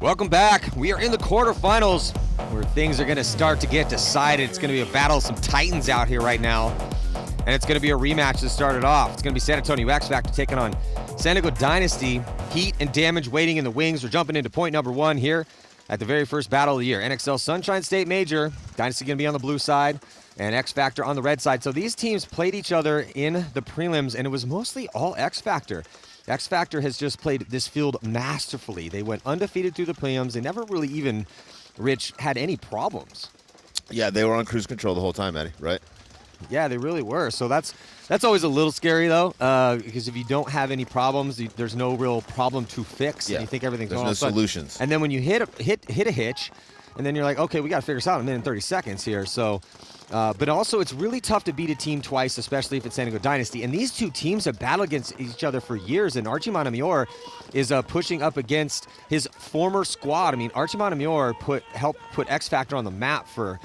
Welcome back. We are in the quarterfinals where things are going to start to get decided. It's going to be a battle of some titans out here right now. And it's going to be a rematch to start it off. It's going to be San Antonio XFactor taking on San Diego Dynasty. Heat and damage waiting in the wings. We're jumping into point number one here at the very first battle of the year. NXL Sunshine State Major. Dynasty going to be on the blue side and XFactor on the red side. So these teams played each other in the prelims, and it was mostly all XFactor. XFactor has just played this field masterfully. They went undefeated through the prelims. They never really even, Rich, had any problems. Yeah, they were on cruise control the whole time, Eddie, right? Yeah, they really were. So that's always a little scary, though, because if you don't have any problems, there's no real problem to fix. Yeah. And you think everything's There's going no on. solutions. And then when you hit a hitch, and then you're like, okay, we got to figure this out in a minute and 30 seconds here. So, but also it's really tough to beat a team twice, especially if it's San Diego Dynasty. And these two teams have battled against each other for years. And Archie Montemayor is pushing up against his former squad. I mean, Archie Montemayor helped put XFactor on the map for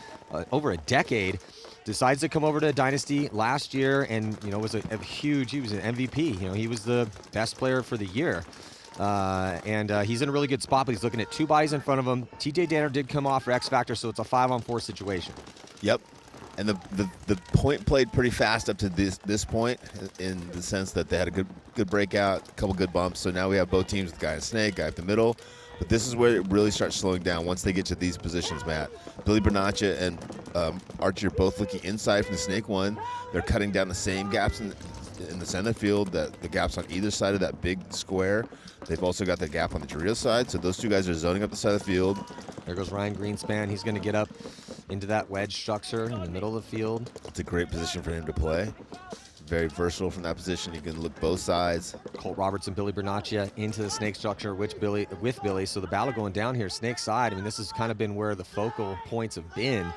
over a decade. Decides to come over to Dynasty last year, and was a huge. He was an MVP. He was the best player for the year. And he's in a really good spot, but he's looking at two bodies in front of him. TJ Danner did come off for XFactor, so it's a 5-on-4 situation. Yep. And the point played pretty fast up to this point, in the sense that they had a good breakout, a couple good bumps. So now we have both teams, the guy in snake, guy up the middle. But this is where it really starts slowing down once they get to these positions, Matt. Billy Bernaccia and Archie are both looking inside from the snake one. They're cutting down the same gaps in the center field, the gaps on either side of that big square. They've also got the gap on the Jarrell side, so those two guys are zoning up the side of the field. There goes Ryan Greenspan. He's going to get up into that wedge structure in the middle of the field. It's a great position for him to play. Very versatile from that position. You can look both sides. Colt Robertson, Billy Bernaccia into the snake structure with Billy. So the battle going down here, snake side. I mean, this has kind of been where the focal points have been.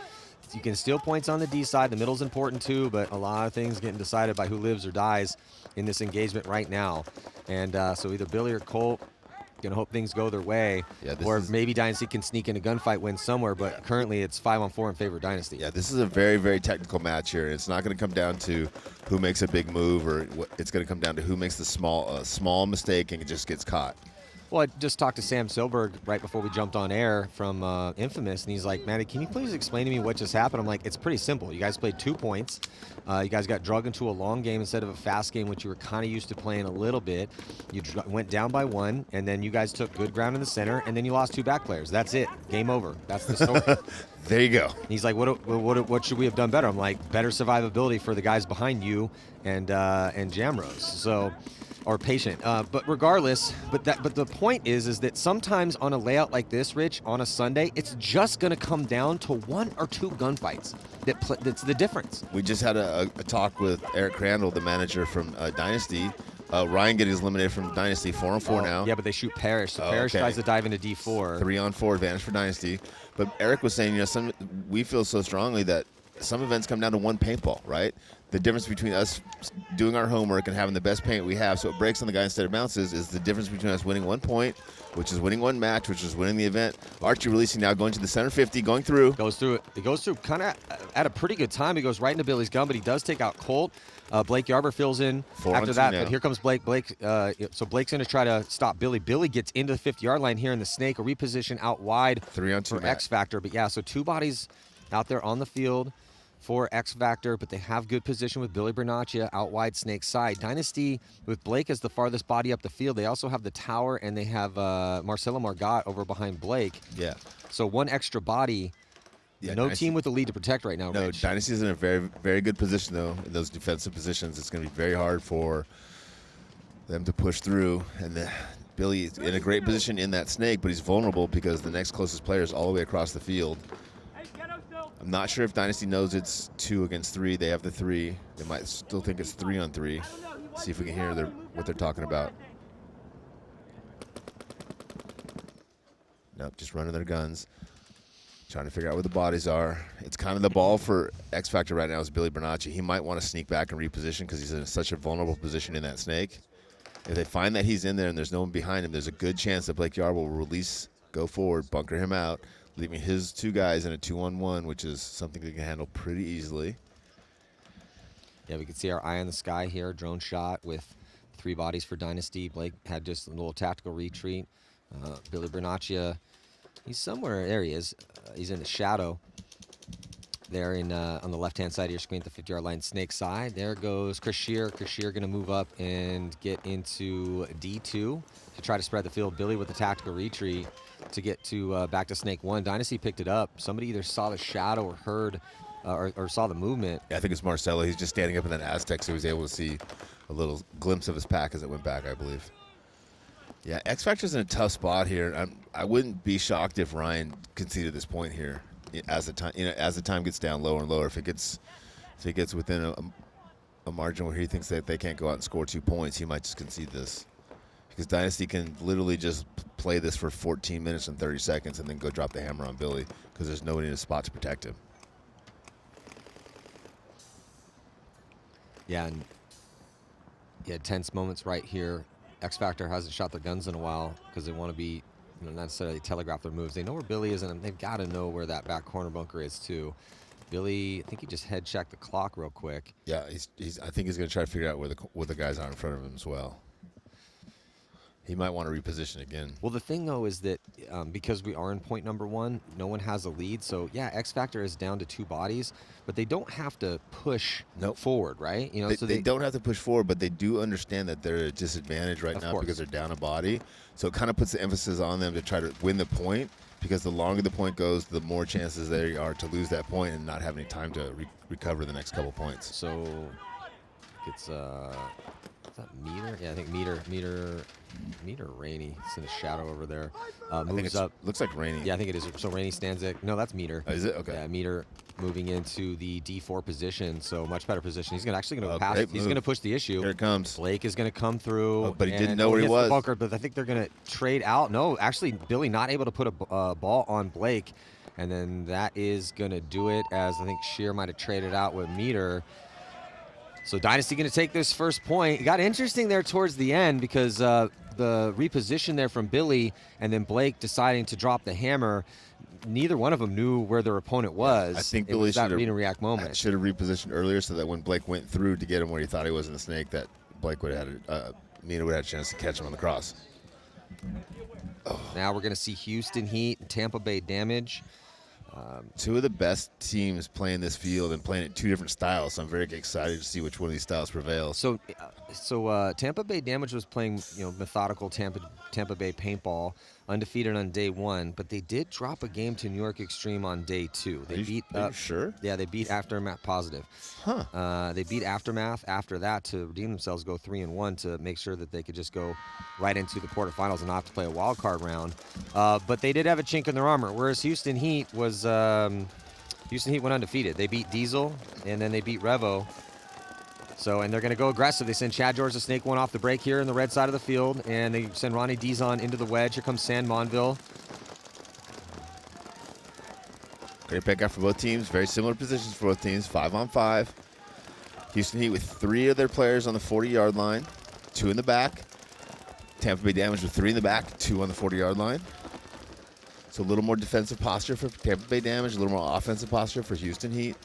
You can steal points on the D side. The middle's important too, but a lot of things getting decided by who lives or dies in this engagement right now. And so either Billy or Colt gonna hope things go their way, or maybe Dynasty can sneak in a gunfight win somewhere, but currently it's 5-on-4 in favor of Dynasty. Yeah, this is a very, very technical match here. It's not going to come down to who makes a big move, or it's going to come down to who makes the small mistake and it just gets caught. Well, I just talked to Sam Silberg right before we jumped on air from Infamous, and he's like, Matty, can you please explain to me what just happened? I'm like, it's pretty simple. You guys played 2 points. You guys got drugged into a long game instead of a fast game, which you were kind of used to playing a little bit. You went down by 1, and then you guys took good ground in the center, and then you lost 2 back players. That's it. Game over. That's the story. There you go. And he's like, what should we have done better? I'm like, better survivability for the guys behind you and Jamrose. So... or patient, but regardless, but the point is that sometimes on a layout like this, Rich, on a Sunday, it's just going to come down to 1 or 2 gunfights. That's the difference. We just had a talk with Eric Crandall, the manager from Dynasty. Ryan getting eliminated from Dynasty, 4-on-4 now. Yeah, but they shoot Parrish, so Parrish tries to dive into D4. 3-on-4 advantage for Dynasty. But Eric was saying, we feel so strongly that some events come down to 1 paintball, right? The difference between us doing our homework and having the best paint we have so it breaks on the guy instead of bounces is the difference between us winning 1 point, which is winning 1 match, which is winning the event. Archie releasing now, going to the center 50, going through. Goes through it. He goes through kind of at a pretty good time. He goes right into Billy's gun, but he does take out Colt. Blake Yarber fills in after that, but here comes Blake. So Blake's going to try to stop Billy. Billy gets into the 50-yard line here in the snake, a reposition out wide 3-on-2 for XFactor. But yeah, so 2 bodies out there on the field for XFactor, but they have good position with Billy Bernaccia out wide snake side. Dynasty with Blake as the farthest body up the field. They also have the tower, and they have Marcelo Margot over behind Blake. Yeah. So 1 extra body. Yeah, no Dynasty, team with the lead to protect right now. No, Rich. Dynasty's in a very, very good position, though, in those defensive positions. It's going to be very hard for them to push through. And Billy is in a great position in that snake, but he's vulnerable because the next closest player is all the way across the field. I'm not sure if Dynasty knows it's 2 against 3. They have the 3. They might still think it's 3-on-3. See if we can hear what they're talking about. Nope, just running their guns. Trying to figure out where the bodies are. It's kind of the ball for XFactor right now is Billy Bernaccia. He might want to sneak back and reposition because he's in such a vulnerable position in that snake. If they find that he's in there and there's no one behind him, there's a good chance that Blake Yarb will release, go forward, bunker him out, leaving his 2 guys in a 2-on-1, which is something they can handle pretty easily. Yeah, we can see our eye in the sky here. Drone shot with 3 bodies for Dynasty. Blake had just a little tactical retreat. Billy Bernaccia He's somewhere. There he is. He's in the shadow. There on the left-hand side of your screen at the 50-yard line, snake side. There goes Chris Shear. Chris Shear going to move up and get into D2 to try to spread the field. Billy with the tactical retreat to get to back to snake 1. Dynasty picked it up. Somebody either saw the shadow or heard or saw the movement. Yeah, I think it's Marcelo. He's just standing up in that Aztec, so he was able to see a little glimpse of his pack as it went back, I believe. Yeah, XFactor's in a tough spot here. I wouldn't be shocked if Ryan conceded this point here as the time gets down lower and lower. If it gets within a margin where he thinks that they can't go out and score 2 points, he might just concede this, because Dynasty can literally just play this for 14 minutes and 30 seconds and then go drop the hammer on Billy because there's nobody in a spot to protect him. Yeah, and tense moments right here. XFactor hasn't shot their guns in a while because they want to be, not necessarily telegraph their moves. They know where Billy is, and they've got to know where that back corner bunker is too. Billy, I think he just head checked the clock real quick. Yeah, I think he's going to try to figure out where the guys are in front of him as well. He might want to reposition again. Well, the thing, though, is that because we are in point number 1, no one has a lead. So, yeah, XFactor is down to 2 bodies, but they don't have to push forward, right? So they don't have to push forward, but they do understand that they're at a disadvantage right now because they're down a body. So it kind of puts the emphasis on them to try to win the point, because the longer the point goes, the more chances there are to lose that point and not have any time to recover the next couple points. So it's is that Meter? Yeah, I think Meter Rainey. It's in the shadow over there. Moves up. Looks like Rainey. Yeah, I think it is. So Rainey stands it. No, that's Meter. Oh, is it? Okay. Yeah, Meter moving into the D4 position, so much better position. He's actually going to pass. Great He's move. going to push the issue. Here it comes. Blake is going to come through. Oh, but he didn't know where he was. The bunker, but I think they're going to trade out. No, actually, Billy not able to put a ball on Blake, and then that is going to do it, as I think Shear might have traded out with Meter. So Dynasty going to take this first point. It got interesting there towards the end because the reposition there from Billy and then Blake deciding to drop the hammer. Neither one of them knew where their opponent was. I think Billy should have read and react moment. Should have repositioned earlier so that when Blake went through to get him where he thought he was in the snake, that Blake would have had Mina would have had a chance to catch him on the cross. Oh. Now we're going to see Houston Heat and Tampa Bay Damage. 2 of the best teams playing this field and playing it 2 different styles. So I'm very excited to see which one of these styles prevails. So Tampa Bay Damage was playing, methodical Tampa Bay paintball, undefeated on day 1, but they did drop a game to New York Extreme on day 2. They beat. Are you sure? Yeah, they beat Aftermath positive. Huh. They beat Aftermath after that to redeem themselves, go 3-1 to make sure that they could just go right into the quarterfinals and not have to play a wild card round. But they did have a chink in their armor, whereas Houston Heat went undefeated. They beat Diesel and then they beat Revo. So, and they're going to go aggressive. They send Chad George to snake 1 off the break here in the red side of the field, and they send Ronnie Dizon into the wedge. Here comes San Monville. Great pickup for both teams. Very similar positions for both teams. 5-on-5. Houston Heat with 3 of their players on the 40-yard line, 2 in the back. Tampa Bay Damage with 3 in the back, 2 on the 40-yard line. So a little more defensive posture for Tampa Bay Damage, a little more offensive posture for Houston Heat.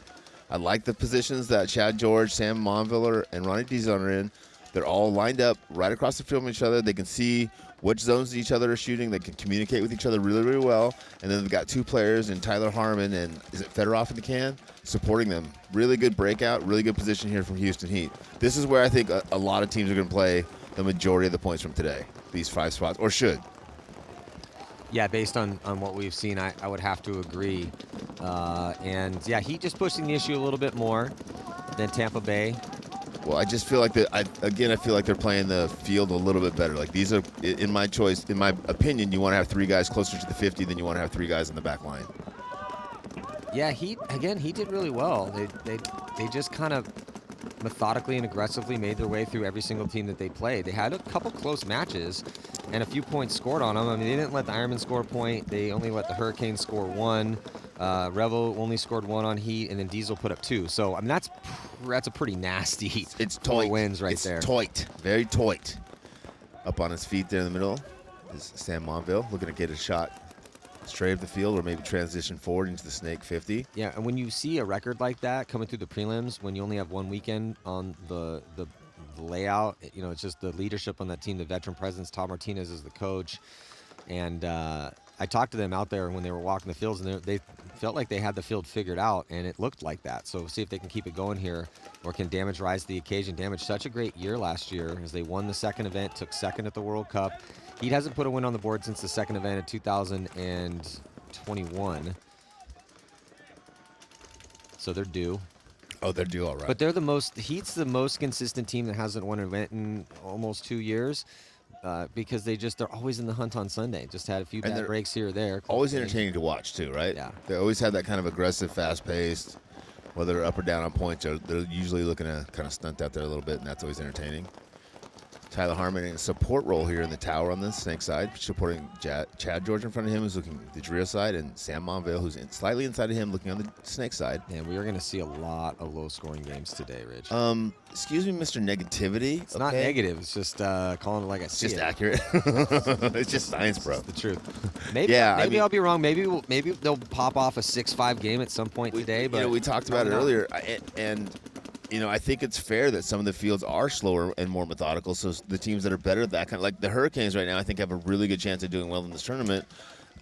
I like the positions that Chad George, Sam Monville, and Ronnie Dizon are in. They're all lined up right across the field from each other. They can see which zones each other are shooting. They can communicate with each other really, really well. And then they've got 2 players in Tyler Harmon and is it Fedorov in the can supporting them. Really good breakout, really good position here from Houston Heat. This is where I think a lot of teams are going to play the majority of the points from today, these 5 spots, or should. Yeah, based on what we've seen, I would have to agree. And yeah, Heat just pushing the issue a little bit more than Tampa Bay. Well, I just feel like I feel like they're playing the field a little bit better. Like these are, in my opinion, you want to have 3 guys closer to the 50 than you want to have 3 guys in the back line. Yeah, he did really well. They just kind of methodically and aggressively made their way through every single team that they played. They had a couple close matches and a few points scored on them. I mean, they didn't let the Ironman score a point. They only let the Hurricanes score 1. Revo only scored 1 on Heat, and then Diesel put up 2. So, I mean, that's a pretty nasty 4 wins right there. It's tight, very tight. Up on his feet there in the middle is Sam Monville, looking to get a shot straight up the field or maybe transition forward into the snake 50. Yeah, and when you see a record like that coming through the prelims, when you only have 1 weekend on the layout, it's just the leadership on that team, the veteran presence. Tom Martinez is the coach, and I talked to them out there when they were walking the fields, and they felt like they had the field figured out, and it looked like that. So we'll see if they can keep it going here, or can Damage rise to the occasion. Damage such a great year last year as they won the second event, took second at the World Cup. He hasn't put a win on the board since the second event in 2021. So they're due. Oh, they're due all right. But they're the most, Heat's the most consistent team that hasn't won an event in almost 2 years. Because they're always in the hunt on Sunday. Just had a few bad breaks here or there. Always entertaining to watch too, right? Yeah. They always have that kind of aggressive, fast-paced, whether they're up or down on points, they're usually looking to kind of stunt out there a little bit, and that's always entertaining. Tyler Harmon in a support role here in the tower on the snake side, supporting Chad George in front of him, who's looking the Drea side, and Sam Monville, who's slightly inside of him, looking on the snake side. And we are going to see a lot of low-scoring games today, Rich. Excuse me, Mr. Negativity. It's not negative. It's just calling it like I see it. It's just accurate. It's just science, bro. It's the truth. Maybe I'll be wrong. Maybe they'll pop off a 6-5 game at some point today. But we talked about it earlier, and I think it's fair that some of the fields are slower and more methodical. So the teams that are better at that kind of, like the Hurricanes right now, I think have a really good chance of doing well in this tournament.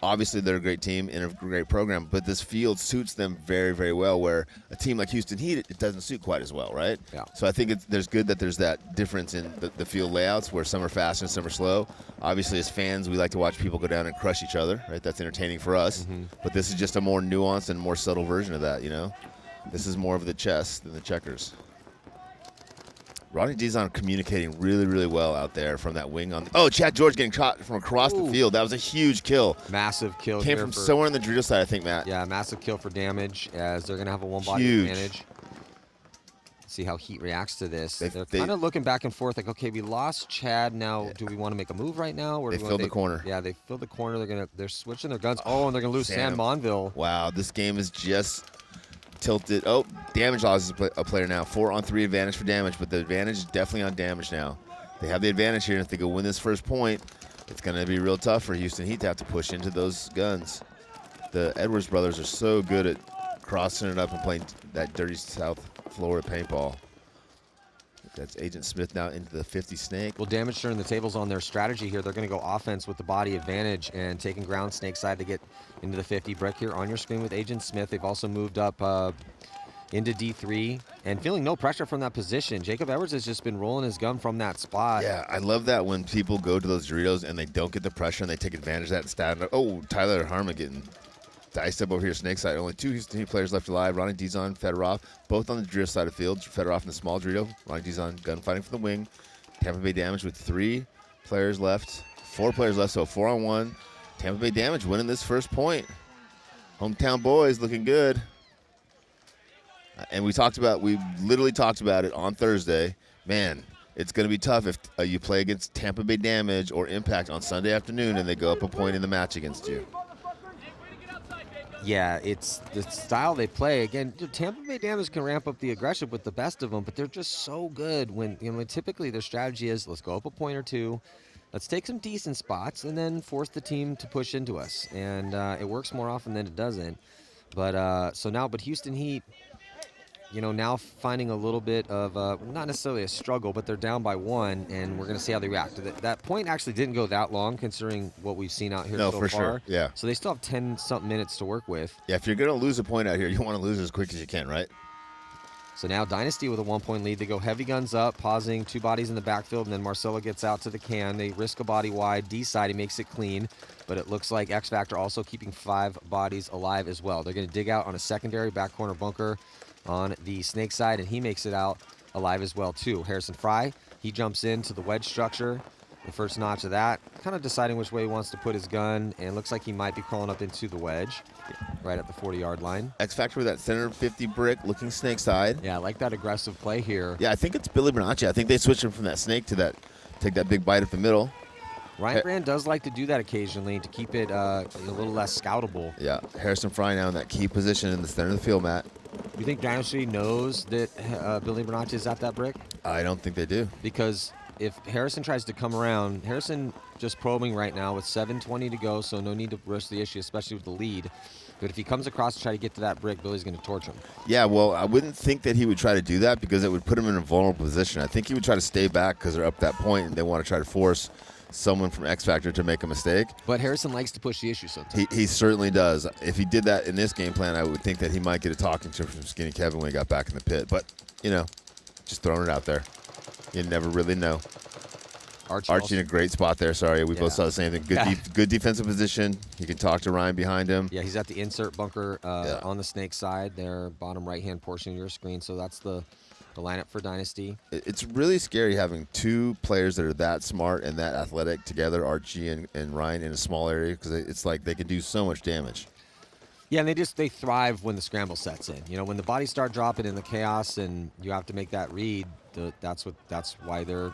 Obviously, they're a great team and a great program, but this field suits them very, very well, where a team like Houston Heat, it doesn't suit quite as well, right? Yeah. So I think there's good that there's that difference in the field layouts, where some are fast and some are slow. Obviously, as fans, we like to watch people go down and crush each other, right? That's entertaining for us. Mm-hmm. But this is just a more nuanced and more subtle version of that, This is more of the chess than the checkers. Ronnie Dizon communicating really, really well out there from that wing on. Chad George getting caught from across the field. That was a huge kill. Massive kill. Came from somewhere on the Dorito side, I think, Matt. Yeah, massive kill for Damage, as they're going to have a one-body advantage. See how Heat reacts to this. They're kind of looking back and forth, like, okay, we lost Chad. Now, do we want to make a move right now? Or they filled the corner. Yeah, they filled the corner. They're switching their guns. And they're going to lose Sam Monville. Wow, this game is just tilted. Damage loses a player now. 4-on-3 advantage for Damage, but the advantage is definitely on Damage now. They have the advantage here, and if they go win this first point, it's going to be real tough for Houston Heat to have to push into those guns. The Edwards brothers are so good at crossing it up and playing that dirty South Florida paintball. That's Agent Smith now into the 50 snake. Well, Damage turning the tables on their strategy here. They're going to go offense with the body advantage and taking ground snake side to get into the 50 brick here on your screen with Agent Smith. They've also moved up into D3 and feeling no pressure from that position. Jacob Edwards has just been rolling his gun from that spot. Yeah, I love that when people go to those Doritos and they don't get the pressure and they take advantage of that and stand up. Tyler Harmon getting diced up over here, snake side. Only 2 Houston Heat players left alive. Ronnie Dizon, Fedorov, both on the Dorito side of the field. Fedorov in the small Dorito. Ronnie Dizon gunfighting for the wing. Tampa Bay Damage with 3 players left. 4 players left, so 4-on-1. Tampa Bay Damage winning this first point. Hometown boys looking good. And we literally talked about it on Thursday. Man, it's going to be tough if you play against Tampa Bay Damage or Impact on Sunday afternoon and they go up a point in the match against you. Yeah, it's the style they play. Again, Tampa Bay Damage can ramp up the aggression with the best of them, but they're just so good when typically their strategy is, let's go up a point or 2, let's take some decent spots, and then force the team to push into us. And it works more often than it doesn't. But but Houston Heat, now finding a little bit of, not necessarily a struggle, but they're down by 1, and we're going to see how they react. That point actually didn't go that long, considering what we've seen out here so far. No, for sure, yeah. So they still have 10-something minutes to work with. Yeah, if you're going to lose a point out here, you want to lose as quick as you can, right? So now Dynasty with a 1-point lead. They go heavy guns up, pausing 2 bodies in the backfield, and then Marcelo gets out to the can. They risk a body wide. D side, he makes it clean, but it looks like XFactor also keeping 5 bodies alive as well. They're going to dig out on a secondary back corner bunker on the snake side, and he makes it out alive as well too. Harrison Fry, he jumps into the wedge structure, the first notch of that, kind of deciding which way he wants to put his gun, and looks like he might be crawling up into the wedge right at the 40-yard line. XFactor with that center 50 brick looking snake side. Yeah, I like that aggressive play here. Yeah, I think it's Billy Bernacci. I think they switched him from that snake to take that big bite up the middle. Ryan Brand does like to do that occasionally to keep it a little less scoutable. Yeah, Harrison Fry now in that key position in the center of the field, Matt. You think Dynasty knows that Billy Bernacci is at that brick? I don't think they do. Because if Harrison tries to come around, Harrison just probing right now with 7:20 to go, so no need to rush the issue, especially with the lead. But if he comes across to try to get to that brick, Billy's going to torch him. Yeah, well, I wouldn't think that he would try to do that because it would put him in a vulnerable position. I think he would try to stay back because they're up that point and they want to try to force someone from XFactor to make a mistake. But Harrison likes to push the issue sometimes. He certainly does. If he did that in this game plan, I would think that he might get a talking to from Skinny Kevin when he got back in the pit. But, just throwing it out there. You never really know. Archie in a great spot there. Sorry, we both saw the same thing. Good defensive position. He can talk to Ryan behind him. Yeah, he's at the insert bunker on the snake side there, bottom right-hand portion of your screen. So that's the lineup for Dynasty. It's really scary having two players that are that smart and that athletic together, Archie and Ryan, in a small area, because it's like they can do so much damage. Yeah, and they thrive when the scramble sets in. When the bodies start dropping in the chaos and you have to make that read, that's why they're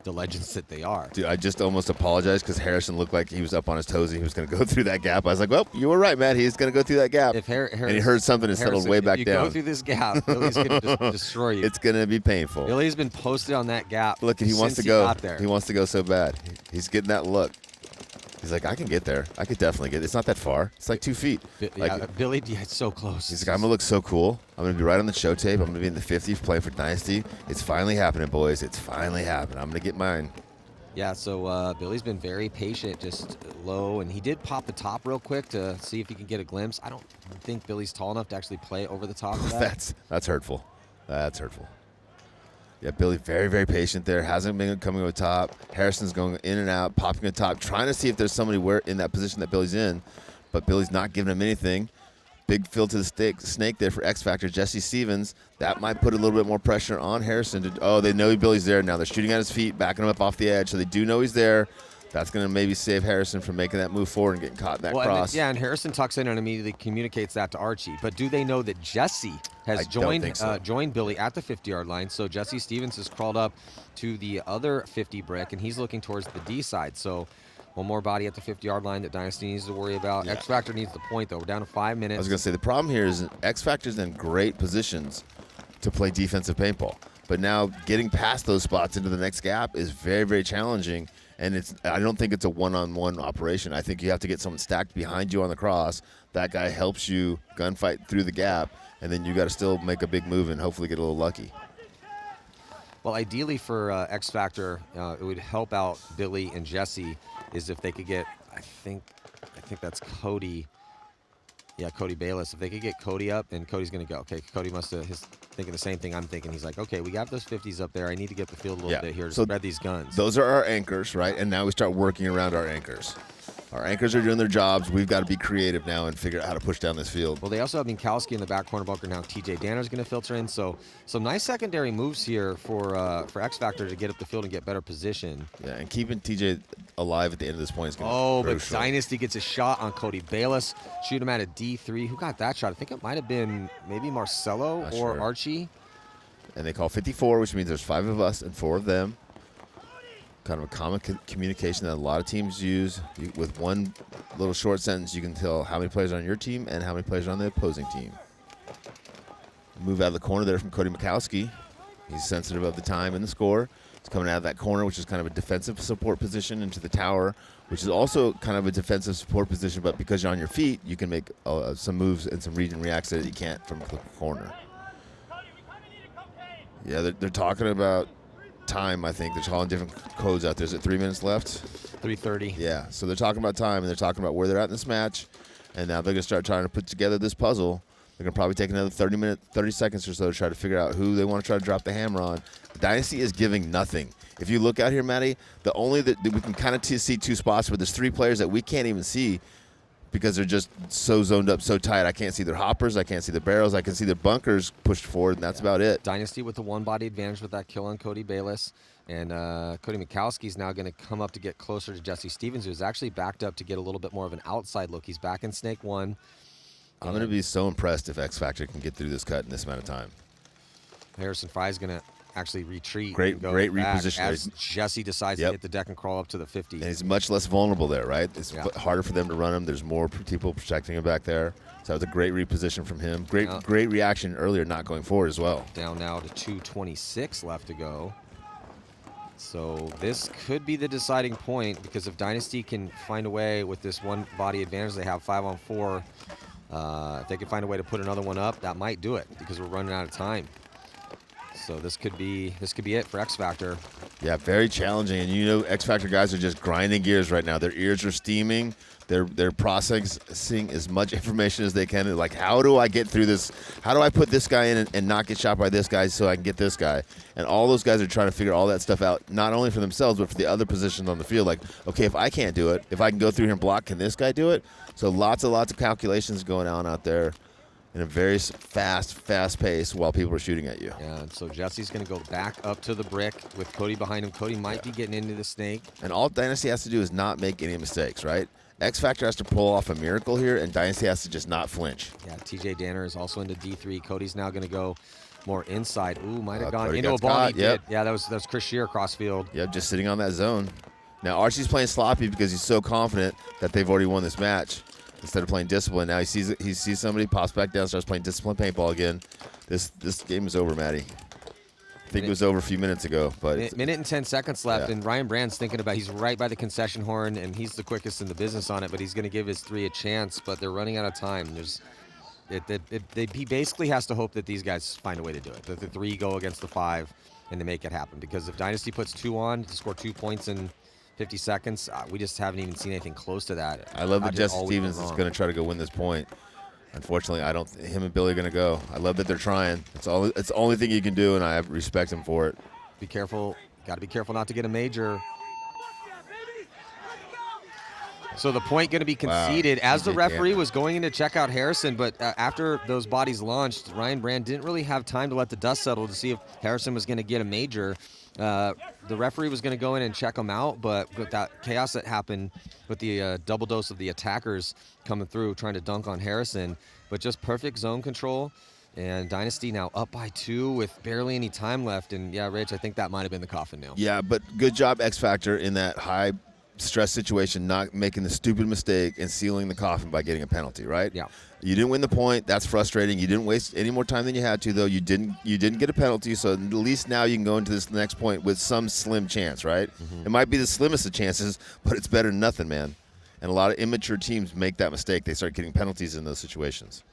the legends that they are. Dude, I just almost apologized because Harrison looked like he was up on his toes and he was going to go through that gap. I was like, well, you were right, man. He's going to go through that gap. And he heard something and settled way back if you down. Go through this gap, Billy's going to destroy you. It's going to be painful. Billy's been posted on that gap. Look, he wants to go. He wants to go so bad. He's getting that look. He's like, I can get there. I could definitely get it. It's not that far. It's like 2 feet. Billy, it's so close. He's like, I'm going to look so cool. I'm going to be right on the show tape. I'm going to be in the 50s playing for Dynasty. It's finally happening, boys. It's finally happening. I'm going to get mine. Yeah, so Billy's been very patient, just low, and he did pop the top real quick to see if he can get a glimpse. I don't think Billy's tall enough to actually play over the top of that. That's hurtful. That's hurtful. Yeah, Billy very, very patient there. Hasn't been coming over top. Harrison's going in and out, popping a top, trying to see if there's somebody in that position that Billy's in, but Billy's not giving him anything. Big fill to the snake there for XFactor, Jesse Stevens. That might put a little bit more pressure on Harrison. They know Billy's there now. They're shooting at his feet, backing him up off the edge, so they do know he's there. That's going to maybe save Harrison from making that move forward and getting caught in that cross. And Harrison tucks in and immediately communicates that to Archie. But do they know that Jesse has joined Billy at the 50-yard line? So Jesse Stevens has crawled up to the other 50 brick, and he's looking towards the D side. So one more body at the 50-yard line that Dynasty needs to worry about. Yeah. XFactor needs the point, though. We're down to 5 minutes. I was going to say, the problem here is XFactor's in great positions to play defensive paintball. But now getting past those spots into the next gap is very, very challenging. And I don't think it's a one-on-one operation. I think you have to get someone stacked behind you on the cross. That guy helps you gunfight through the gap, and then you got to still make a big move and hopefully get a little lucky. Well, ideally for XFactor, it would help out Billy and Jesse is if they could get, I think that's Cody. Yeah, Cody Bayless. If they could get Cody up, and Cody's going to go. Okay, Cody must have thinking the same thing I'm thinking. He's like, okay, we got those 50s up there. I need to get the field a little bit here to spread these guns. Those are our anchors, right? And now we start working around our anchors. Our anchors are doing their jobs. We've got to be creative now and figure out how to push down this field. Well, they also have Minkowski in the back corner bunker now. TJ Danner's going to filter in. So some nice secondary moves here for XFactor to get up the field and get better position. Yeah, and keeping TJ alive at the end of this point is going to be crucial. But Dynasty gets a shot on Cody Bayless. Shoot him at a D3. Who got that shot? I think it might have been maybe Marcelo or Archie. And they call 54, which means there's 5 of us and 4 of them. Kind of a common communication that a lot of teams use. With one little short sentence, you can tell how many players are on your team and how many players are on the opposing team. Move out of the corner there from Cody Minkowski. He's sensitive of the time and the score. He's coming out of that corner, which is kind of a defensive support position, into the tower, which is also kind of a defensive support position, but because you're on your feet, you can make some moves and some read and reacts that you can't from the corner. Yeah, they're talking about time, I think. They're calling different codes out there. Is it 3 minutes left? 3:30. Yeah, so they're talking about time, and they're talking about where they're at in this match, and now they're going to start trying to put together this puzzle. They're going to probably take another 30 seconds or so to try to figure out who they want to try to drop the hammer on. Dynasty is giving nothing. If you look out here, Matty, we can kind of see 2 spots, but there's 3 players that we can't even see because they're just so zoned up, so tight. I can't see their hoppers. I can't see the barrels. I can see their bunkers pushed forward, and that's about it. Dynasty with the 1-body advantage with that kill on Cody Bayless. And Cody Minkowski is now going to come up to get closer to Jesse Stevens, who's actually backed up to get a little bit more of an outside look. He's back in Snake 1. I'm going to be so impressed if XFactor can get through this cut in this amount of time. Harrison Fry's going to actually retreat. Great reposition. As Jesse decides to hit the deck and crawl up to the 50. And he's much less vulnerable there, right? It's harder for them to run him. There's more people protecting him back there. So that was a great reposition from him. Great reaction earlier, not going forward as well. Down now to 2:26 left to go. So this could be the deciding point, because if Dynasty can find a way with this 1-body advantage they have, 5-on-4, if they can find a way to put another one up, that might do it, because we're running out of time. So this could be it for XFactor. Yeah, very challenging. And you know, XFactor guys are just grinding gears right now. Their ears are steaming. They're processing as much information as they can. Like, how do I get through this? How do I put this guy in and not get shot by this guy so I can get this guy? And all those guys are trying to figure all that stuff out, not only for themselves, but for the other positions on the field. Like, okay, if I can't do it, if I can go through here and block, can this guy do it? So lots of calculations going on out there in a very fast pace while people are shooting at you. Yeah, and so Jesse's going to go back up to the brick with Cody behind him. Cody might be getting into the snake. And all Dynasty has to do is not make any mistakes, right? XFactor has to pull off a miracle here, and Dynasty has to just not flinch. Yeah, TJ Danner is also into D3. Cody's now going to go more inside. Ooh, might have gone Cody into a got ball. caught, He yep. did. Yeah, that was Chris Shear crossfield. Yep, just sitting on that zone. Now Archie's playing sloppy because he's so confident that they've already won this match. Instead of playing discipline, now he sees somebody, pops back down, starts playing discipline paintball again. This game is over, Matty. I think it was over a few minutes ago, but minute and 10 seconds left, Yeah. and Ryan Brand's thinking about. He's right by the concession horn, and he's the quickest in the business on it. But he's going to give his 3 a chance. But they're running out of time. He basically has to hope that these guys find a way to do it. That the 3 go against the 5, and to make it happen. Because if Dynasty puts 2 on to score 2 points in 50 seconds, we just haven't even seen anything close to that. I love that Just Jesse always Stevens went is wrong. going to try to go win this point. Unfortunately, I don't. Him and Billy are going to go. I love that they're trying. It's the only thing you can do, and I respect him for it. Be careful. Got to be careful not to get a major. So the point going to be conceded as the TJ referee Danner. was going in to check out Harrison, but after those bodies launched, Ryan Brand didn't really have time to let the dust settle to see if Harrison was going to get a major. The referee was going to go in and check him out, but with that chaos that happened with the double dose of the attackers coming through, trying to dunk on Harrison, but just perfect zone control. And Dynasty now up by 2 with barely any time left. And yeah, Rich, I think that might have been the coffin nail. Yeah, but good job, XFactor, in that high stress situation, not making the stupid mistake and sealing the coffin by getting a penalty, right? Yeah. You didn't win the point. That's frustrating. You didn't waste any more time than you had to, though. You didn't get a penalty, so at least now you can go into this next point with some slim chance, right? It might be the slimmest of chances, but it's better than nothing, man. And a lot of immature teams make that mistake. They start getting penalties in those situations.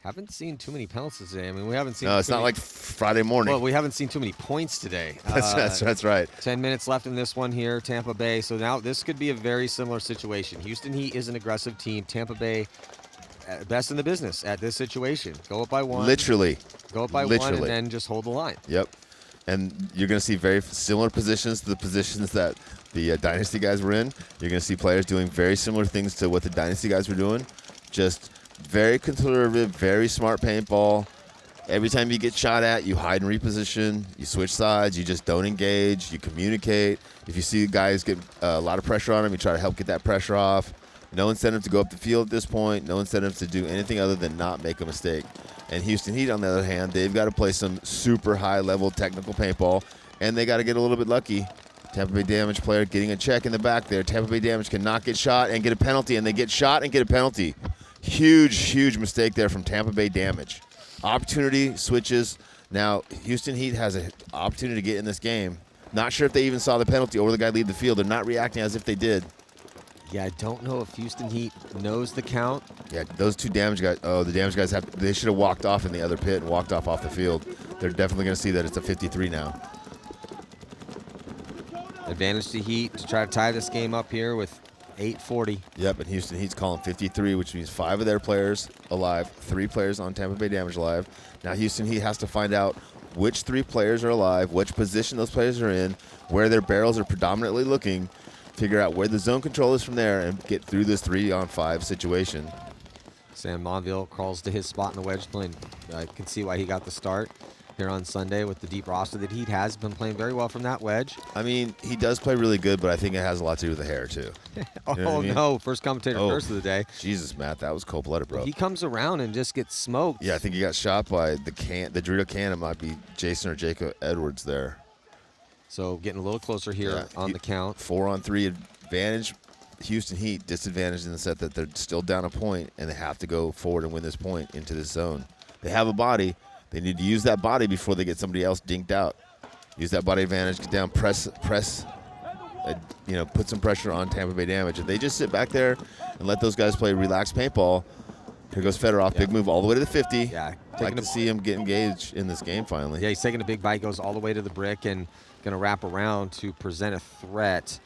Haven't seen too many penalties today. I mean, we haven't seen. No, it's not like Friday morning. Well, we haven't seen too many points today. That's right. 10 minutes left in this one here, Tampa Bay. So now this could be a very similar situation. Houston Heat is an aggressive team. Tampa Bay, best in the business at this situation. Go up by 1. Literally. Go up by 1 and then just hold the line. Yep. And you're going to see very similar positions to the positions that the Dynasty guys were in. You're going to see players doing very similar things to what the Dynasty guys were doing. Just very conservative, very smart paintball. Every time you get shot at, you hide and reposition. You switch sides. You just don't engage. You communicate. If you see guys get a lot of pressure on them, you try to help get that pressure off. No incentive to go up the field at this point. No incentive to do anything other than not make a mistake. And Houston Heat, on the other hand, they've got to play some super high-level technical paintball, and they got to get a little bit lucky. Tampa Bay Damage player getting a check in the back there. Tampa Bay Damage cannot get shot and get a penalty, and they get shot and get a penalty. Huge mistake there from Tampa Bay Damage. Opportunity switches. Now, Houston Heat has an opportunity to get in this game. Not sure if they even saw the penalty or the guy leave the field. They're not reacting as if they did. Yeah, I don't know if Houston Heat knows the count. Yeah, those 2 Damage guys. Oh, the Damage guys they should have walked off in the other pit and walked off the field. They're definitely going to see that it's a 53 now. Advantage to Heat to try to tie this game up here with 8:40. Yep, and Houston Heat's calling 53, which means 5 of their players alive, 3 players on Tampa Bay Damage alive. Now Houston Heat has to find out which 3 players are alive, which position those players are in, where their barrels are predominantly looking, figure out where the zone control is from there, and get through this 3-on-5 situation. Sam Monville crawls to his spot in the wedge lane. I can see why he got the start here on Sunday with the deep roster that Heat has been playing very well from that wedge. I mean, he does play really good, but I think it has a lot to do with the hair, too. Oh, You know what I mean? no. First commentator first of the day. Jesus, Matt, that was cold-blooded, bro. He comes around and just gets smoked. Yeah, I think he got shot by the Dorito can. It might be Jason or Jacob Edwards there. So getting a little closer here on the count. 4-on-3 advantage. Houston Heat disadvantaged in the set that they're still down a point, and they have to go forward and win this point into this zone. They have a body. They need to use that body before they get somebody else dinked out. Use that body advantage, get down, press, put some pressure on Tampa Bay Damage. If they just sit back there and let those guys play relaxed paintball, here goes Fedorov, big move all the way to the 50. Yeah, I'd like to see him get engaged in this game finally. Yeah, he's taking a big bite, goes all the way to the brick, and going to wrap around to present a threat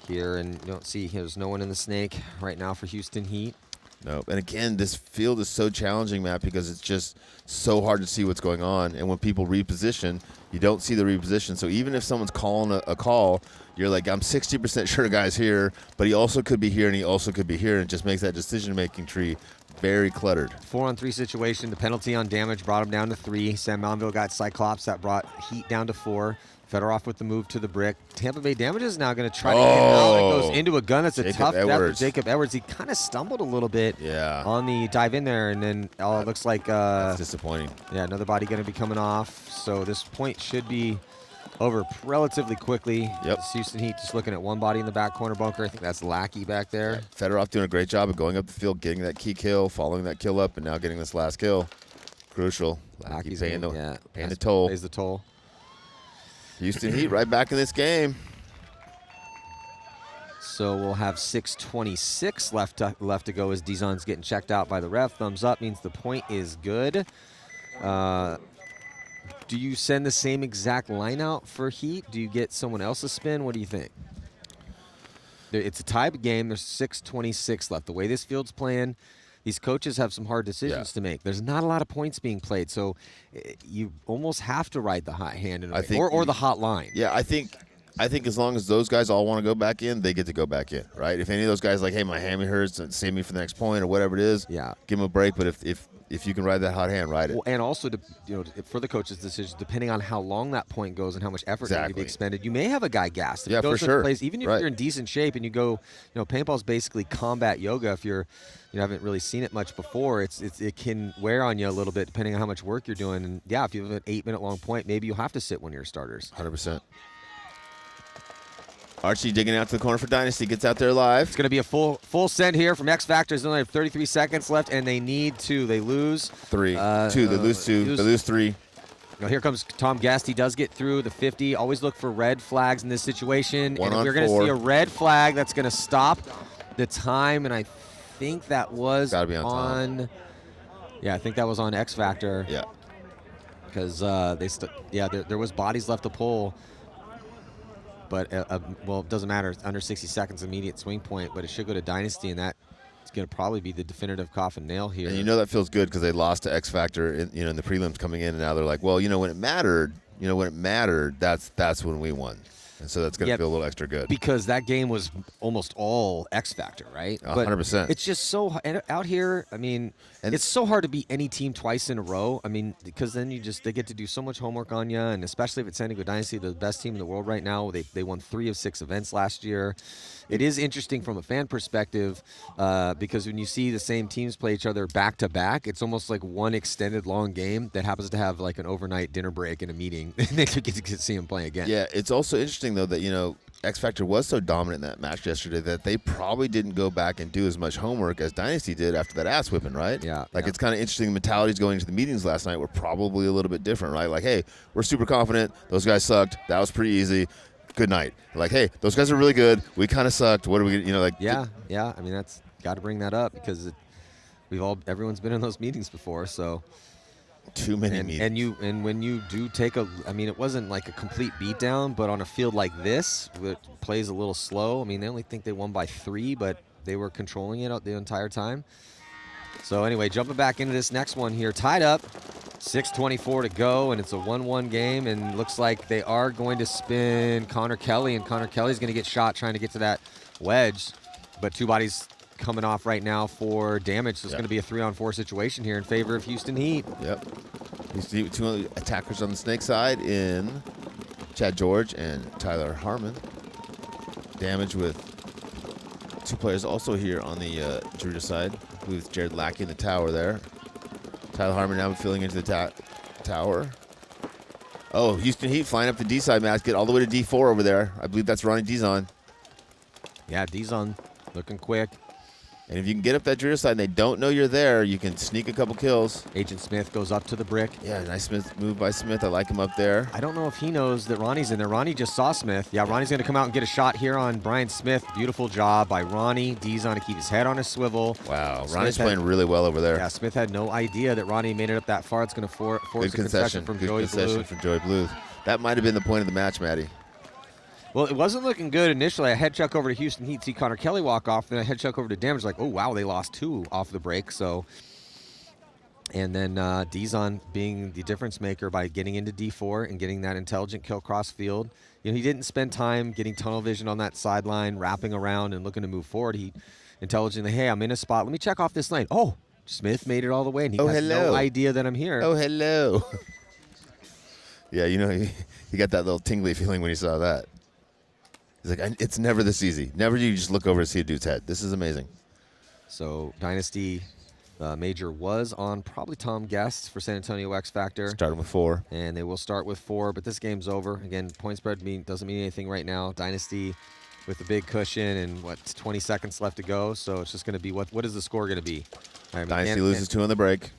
here. And you don't see there's no one in the snake right now for Houston Heat. No, and again, this field is so challenging, Matt, because it's just so hard to see what's going on. And when people reposition, you don't see the reposition. So even if someone's calling a call, you're like, I'm 60% sure a guy's here, but he also could be here and he also could be here. And it just makes that decision-making tree very cluttered. 4-on-3 situation. The penalty on damage brought him down to 3. Sam Mountville got Cyclops. That brought Heat down to 4. Fedorov with the move to the brick. Tampa Bay Damage is now going to try to get out. It goes into a gun. That's a tough death for Jacob Edwards. He kind of stumbled a little bit on the dive in there, and then it looks like that's disappointing. Yeah, another body going to be coming off. So this point should be over relatively quickly. Yep. This Houston Heat just looking at one body in the back corner bunker. I think that's Lackey back there. Yeah. Fedorov doing a great job of going up the field, getting that key kill, following that kill up, and now getting this last kill. Crucial. Lackey's paying the toll. Pays the toll. Houston Heat right back in this game. So we'll have 6:26 left to go as Dizon's getting checked out by the ref. Thumbs up means the point is good. Do you send the same exact line out for Heat? Do you get someone else a spin? What do you think? It's a tied game. There's 6:26 left. The way this field's playing, these coaches have some hard decisions to make. There's not a lot of points being played, so you almost have to ride the hot hand in a way, or the hot line. Yeah, I think as long as those guys all want to go back in, they get to go back in, right? If any of those guys like, hey, my hammy hurts, and save me for the next point or whatever it is, give them a break. But if you can ride that hot hand, ride it. Well, and also, for the coach's decision, depending on how long that point goes and how much effort needs to be expended, you may have a guy gassed. If for sure. Even if you're in decent shape and you go, paintball's basically combat yoga. If you haven't really seen it much before, it can wear on you a little bit depending on how much work you're doing. And yeah, if you have an 8-minute long point, maybe you'll have to sit one of your starters. 100%. Archie digging out to the corner for Dynasty, gets out there live. It's going to be a full send here from XFactor. They only have 33 seconds left, and they need 2. They lose 3. 2. They lose 2. They lose 3. Now here comes Tom Guest. He does get through the 50. Always look for red flags in this situation. And we're going to see a red flag that's going to stop the time, and I think that was gotta be on yeah, I think that was on XFactor. Yeah. Because there was bodies left to pull. But, it doesn't matter. It's under 60 seconds, immediate swing point. But it should go to Dynasty, and that's going to probably be the definitive coffin nail here. And that feels good because they lost to XFactor in the prelims coming in, and now they're like, well, when it mattered, that's when we won. And so that's going to feel a little extra good. Because that game was almost all XFactor, right? 100%. It's just so out here. I mean, it's so hard to beat any team twice in a row. I mean, because then they get to do so much homework on you, and especially if it's San Diego Dynasty, the best team in the world right now. They won 3 of 6 events last year. It is interesting from a fan perspective because when you see the same teams play each other back to back, it's almost like one extended long game that happens to have like an overnight dinner break and a meeting, and they get to see them play again. Yeah, it's also interesting though that XFactor was so dominant in that match yesterday that they probably didn't go back and do as much homework as Dynasty did after that ass whipping, right? Yeah. It's kind of interesting. The mentalities going into the meetings last night were probably a little bit different, right? Like, hey, we're super confident. Those guys sucked. That was pretty easy. Good night. Like, hey, those guys are really good. We kind of sucked. What are we, Yeah. I mean, that's got to bring that up because everyone's been in those meetings before, so. Too many meetings. And when you do take it wasn't like a complete beatdown, but on a field like this, it plays a little slow. I mean, they only think they won by 3, but they were controlling it the entire time. So anyway, jumping back into this next one here, tied up, 6:24 to go, and it's a 1-1 game, and looks like they are going to spin Connor Kelly, and Connor Kelly's going to get shot trying to get to that wedge, but 2 bodies coming off right now for damage, so it's going to be a 3-on-4 situation here in favor of Houston Heat. Yep. Houston Heat with 2 attackers on the snake side in Chad George and Tyler Harmon. Damage with 2 players also here on the Georgia side with Jared Lackey in the tower there. Tyler Harmon now filling into the tower. Oh, Houston Heat flying up the D side, Matt. Get all the way to D4 over there. I believe that's Ronnie Dizon. Yeah, Dizon looking quick. And if you can get up that Dreer side and they don't know you're there, you can sneak a couple kills. Agent Smith goes up to the brick. Yeah, nice move by Smith. I like him up there. I don't know if he knows that Ronnie's in there. Ronnie just saw Smith. Yeah, Ronnie's going to come out and get a shot here on Brian Smith. Beautiful job by Ronnie. Dizon to keep his head on his swivel. Wow, Ronnie's playing really well over there. Yeah, Smith had no idea that Ronnie made it up that far. It's going to force a concession from Joey Bluth. From Joey Bluth. That might have been the point of the match, Maddie. Well, it wasn't looking good initially. I head check over to Houston Heat, see Connor Kelly walk off. Then I head check over to Damage, like, oh, wow, they lost 2 off the break. So, and then Dizon being the difference maker by getting into D4 and getting that intelligent kill cross field. He didn't spend time getting tunnel vision on that sideline, wrapping around and looking to move forward. He intelligently, hey, I'm in a spot. Let me check off this lane. Oh, Smith made it all the way, and he has no idea that I'm here. Oh, hello. Yeah, he got that little tingly feeling when he saw that. He's like, it's never this easy. Never you just look over and see a dude's head. This is amazing. So Dynasty Major was on probably Tom Guest for San Antonio XFactor. Starting with 4. And they will start with 4, but this game's over. Again, point spread doesn't mean anything right now. Dynasty with a big cushion and, 20 seconds left to go. So it's just going to be, what is the score going to be? Dynasty loses 2 on the break.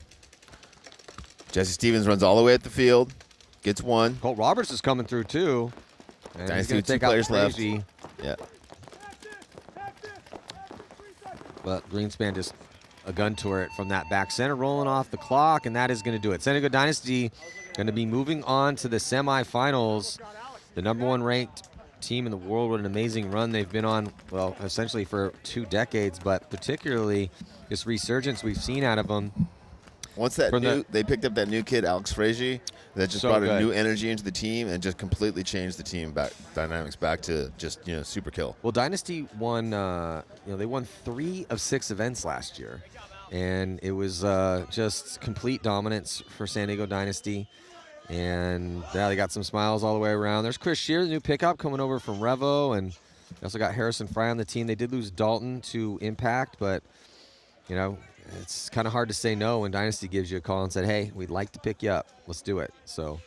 Jesse Stevens runs all the way at the field. Gets 1. Colt Roberts is coming through, too. And Dynasty with 2 take out players left. Crazy. Yeah. But Greenspan just a gun turret from that back center, rolling off the clock, and that is going to do it. San Diego Dynasty going to be moving on to the semifinals. The #1 ranked team in the world with an amazing run they've been on, well, essentially for 2 decades, but particularly this resurgence we've seen out of them. Once they picked up that new kid, Alex Frazier, that just brought a new energy into the team and just completely changed the team dynamics back to just super kill. Well, Dynasty won. They won 3 of 6 events last year, and it was just complete dominance for San Diego Dynasty. And they got some smiles all the way around. There's Chris Shear, the new pickup coming over from Revo, and they also got Harrison Fry on the team. They did lose Dalton to Impact, but it's kind of hard to say no when Dynasty gives you a call and said, hey, we'd like to pick you up. Let's do it. So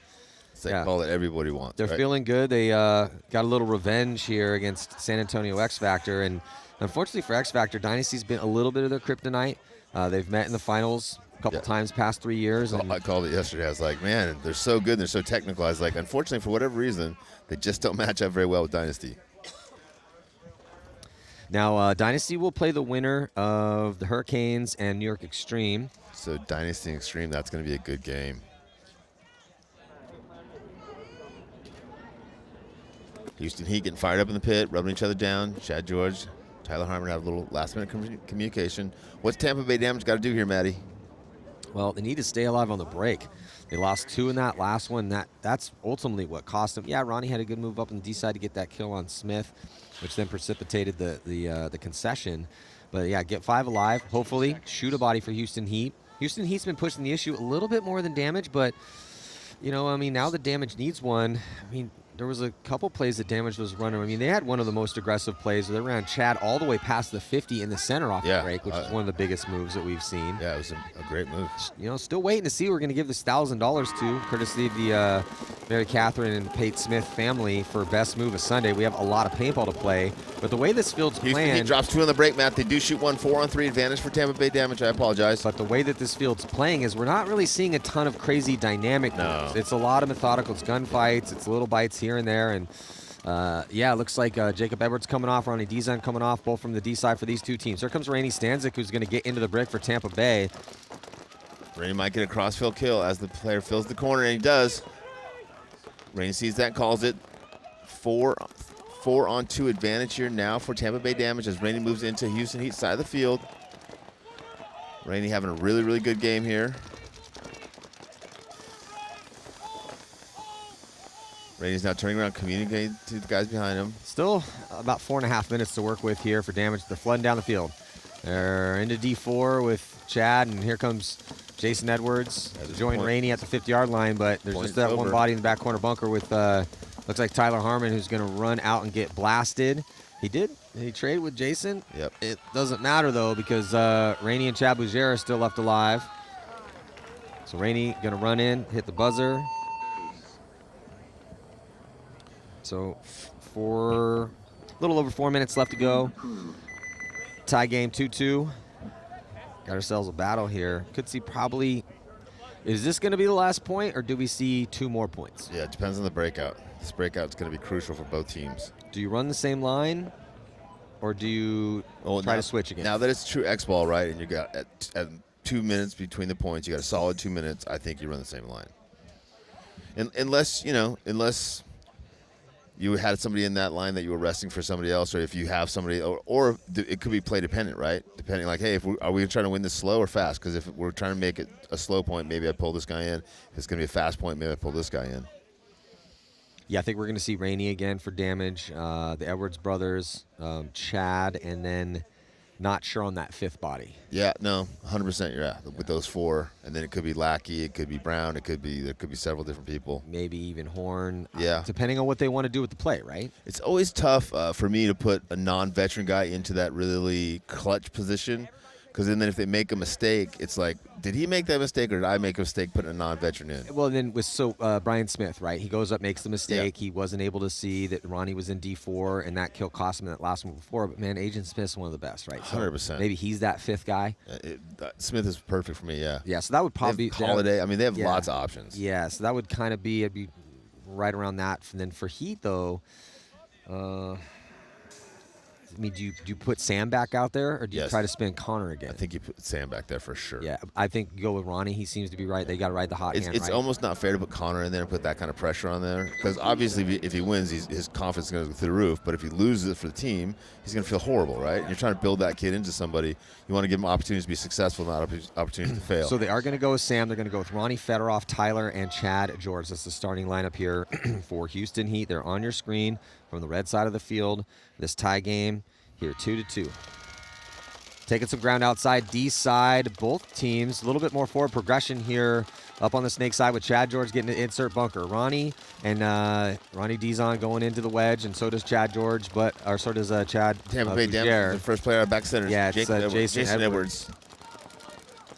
it's that call that everybody wants. They're feeling good. They got a little revenge here against San Antonio XFactor. And unfortunately for XFactor, Dynasty's been a little bit of their kryptonite. They've met in the finals a couple times past 3 years. I called it yesterday. I was like, man, they're so good. They're so technical. I was like, unfortunately, for whatever reason, they just don't match up very well with Dynasty. Now, Dynasty will play the winner of the Hurricanes and New York Extreme. So Dynasty and Extreme, that's going to be a good game. Houston Heat getting fired up in the pit, rubbing each other down. Chad George, Tyler Harmon have a little last-minute communication. What's Tampa Bay Damage got to do here, Maddie? Well, they need to stay alive on the break. They lost 2 in that last one. That's ultimately what cost them. Yeah, Ronnie had a good move up on the D side to get that kill on Smith, which then precipitated the concession. But yeah, get 5 alive. Hopefully, shoot a body for Houston Heat. Houston Heat's been pushing the issue a little bit more than Damage, but now the Damage needs one. There was a couple plays that Damage was running. They had one of the most aggressive plays where they ran Chad all the way past the 50 in the center off the break, which is one of the biggest moves that we've seen. Yeah, it was a great move. Still waiting to see who we're going to give this $1,000 to, courtesy of the Mary Catherine and Pate Smith family for best move of Sunday. We have a lot of paintball to play, but the way this field's Houston playing, Heat drops 2 on the break, Matt. They do shoot 1 4-on-3 advantage for Tampa Bay Damage. I apologize. But the way that this field's playing is we're not really seeing a ton of crazy dynamic moves. It's a lot of methodical. It's gunfights. It's little bites here and there, and it looks like Jacob Edwards coming off, Ronnie Dizon coming off, both from the D side for these 2 teams. Here comes Rainey Stanzik, who's going to get into the break for Tampa Bay. Rainey might get a crossfield kill as the player fills the corner, and he does. Rainey sees that, calls it. 4-on-2 advantage here now for Tampa Bay Damage as Rainey moves into Houston Heat side of the field. Rainey having a really, really good game here. Rainey's now turning around, communicating to the guys behind him. Still about 4.5 minutes to work with here for Damage. They're flooding down the field. They're into D4 with Chad, and here comes Jason Edwards to join Rainey at the 50-yard line, but there's just that one body in the back corner bunker with, looks like Tyler Harmon, who's going to run out and get blasted. He did. He traded with Jason. Yep. It doesn't matter, though, because Rainey and Chad Bougere are still left alive. So Rainey going to run in, hit the buzzer. So a little over 4 minutes left to go. Tie game 2-2. Got ourselves a battle here. Could see probably, is this going to be the last point, or do we see 2 more points? Yeah, it depends on the breakout. This breakout is going to be crucial for both teams. Do you run the same line, or do you try to switch again? Now that it's true X-ball, right, and you got at 2 minutes between the points, you got a solid 2 minutes, I think you run the same line. unless you had somebody in that line that you were resting for somebody else, or if you have somebody, or it could be play dependent, right? Depending, like, hey, are we trying to win this slow or fast? Because if we're trying to make it a slow point, maybe I pull this guy in. If it's going to be a fast point, maybe I pull this guy in. Yeah, I think we're going to see Rainey again for damage. The Edwards brothers, Chad, and then not sure on that fifth body. Yeah, no, 100%. Yeah, with those four, and then it could be Lackey, it could be Brown, there could be several different people. Maybe even Horn. Yeah, depending on what they want to do with the play, right? It's always tough for me to put a non-veteran guy into that really clutch position. Because then if they make a mistake, it's like, did he make that mistake or did I make a mistake putting a non-veteran in? Well, then with Brian Smith, right? He goes up, makes the mistake. Yeah. He wasn't able to see that Ronnie was in D4, and that kill cost him in that last one before. But, man, Agent Smith's one of the best, right? So 100%. Maybe he's that fifth guy. Smith is perfect for me, yeah. Yeah, so that would probably be Holiday. I mean, they have lots of options. Yeah, so that would kind of be, it'd be right around that. And then for Heat, though, I mean, do you put Sam back out there, or do you try to spin Connor again? I think you put Sam back there for sure. Yeah, I think you go with Ronnie. He seems to be right. They got to ride the hot hand. It's almost not fair to put Connor in there and put that kind of pressure on there, because obviously if he wins, his confidence is going to go through the roof. But if he loses it for the team, he's going to feel horrible, right? And you're trying to build that kid into somebody. You want to give him opportunities to be successful, not opportunities to fail. So they are going to go with Sam. They're going to go with Ronnie Fedorov, Tyler, and Chad George. That's the starting lineup here for Houston Heat. They're on your screen from the red side of the field. This tie game. Here, 2-2. Taking some ground outside, D side, both teams. A little bit more forward progression here up on the snake side with Chad George getting to insert bunker. Ronnie and Ronnie Dizon going into the wedge, and so does Chad George, so does Chad. Tampa Bay Damage, the first player out of back center. Yeah, it's Jason Edwards.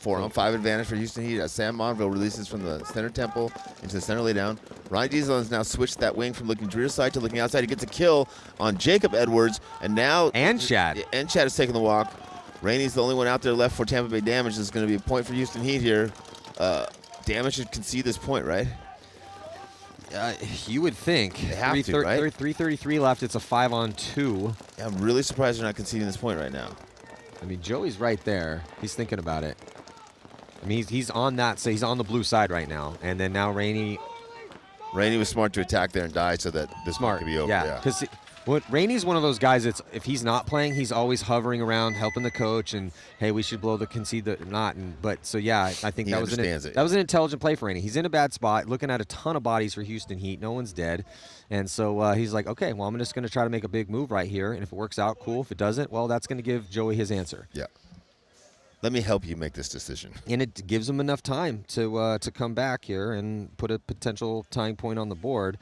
4-on-5 advantage for Houston Heat as Sam Monville releases from the center temple into the center laydown. Ronnie Dizon has now switched that wing from looking rear side to looking outside. He gets a kill on Jacob Edwards, and now Chad is taking the walk. Rainey's the only one out there left for Tampa Bay Damage. This is going to be a point for Houston Heat here. Damage should concede this point, right? You would think. They have to, right? 3:33 left. It's a 5-on-2. Yeah, I'm really surprised they're not conceding this point right now. I mean, Joey's right there. He's thinking about it. I mean, he's on that. So he's on the blue side right now. And then now Rainey was smart to attack there and die so that this could be over. Yeah, because Rainey's one of those guys that's, if he's not playing, he's always hovering around helping the coach and, hey, we should blow the concede the not. I think that was an intelligent play for Rainey. He's in a bad spot, looking at a ton of bodies for Houston Heat. No one's dead. And so he's like, okay, well, I'm just going to try to make a big move right here. And if it works out, cool. If it doesn't, well, that's going to give Joey his answer. Yeah. Let me help you make this decision. And it gives him enough time to come back here and put a potential tying point on the board.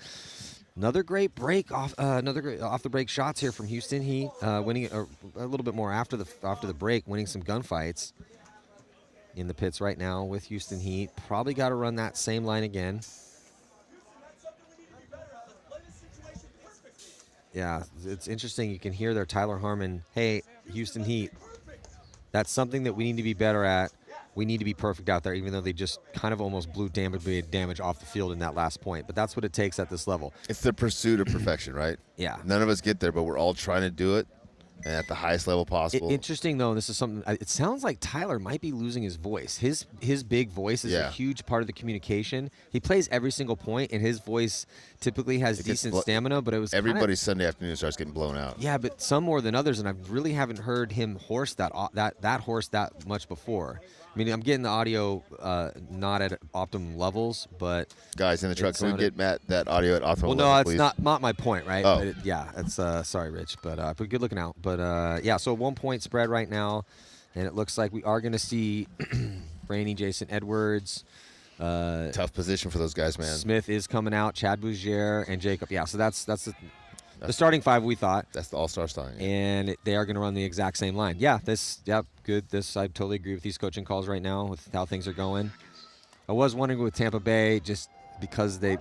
Another great break off the break shots here from Houston Heat, winning a little bit more after the break, winning some gunfights in the pits right now with Houston Heat. Probably got to run that same line again. Yeah, it's interesting. You can hear there Tyler Harmon, hey, Houston Heat, that's something that we need to be better at. We need to be perfect out there, even though they just kind of almost blew damage off the field in that last point. But that's what it takes at this level. It's the pursuit of perfection, right? Yeah. None of us get there, but we're all trying to do it and at the highest level possible. Interesting, though, this is something, it sounds like Tyler might be losing his voice. His big voice is a huge part of the communication. He plays every single point, and his voice typically has decent stamina, but it was everybody's Sunday afternoon starts getting blown out. Yeah, but some more than others, and I really haven't heard him horse that horse that much before. I mean, I'm getting the audio not at optimum levels, but guys in the truck, can we get Matt that audio at optimum levels? Well, no, it's not my point, right? Oh. But it's sorry, Rich, but good looking out. But so 1 point spread right now, and it looks like we are going to see Rainey, Jason Edwards. Tough position for those guys, man. Smith is coming out, Chad Bougier, and Jacob. Yeah, so that's the starting five, we thought. That's the all-star starting. Yeah. And they are going to run the exact same line. Yeah, good. I totally agree with these coaching calls right now with how things are going. I was wondering with Tampa Bay, just because they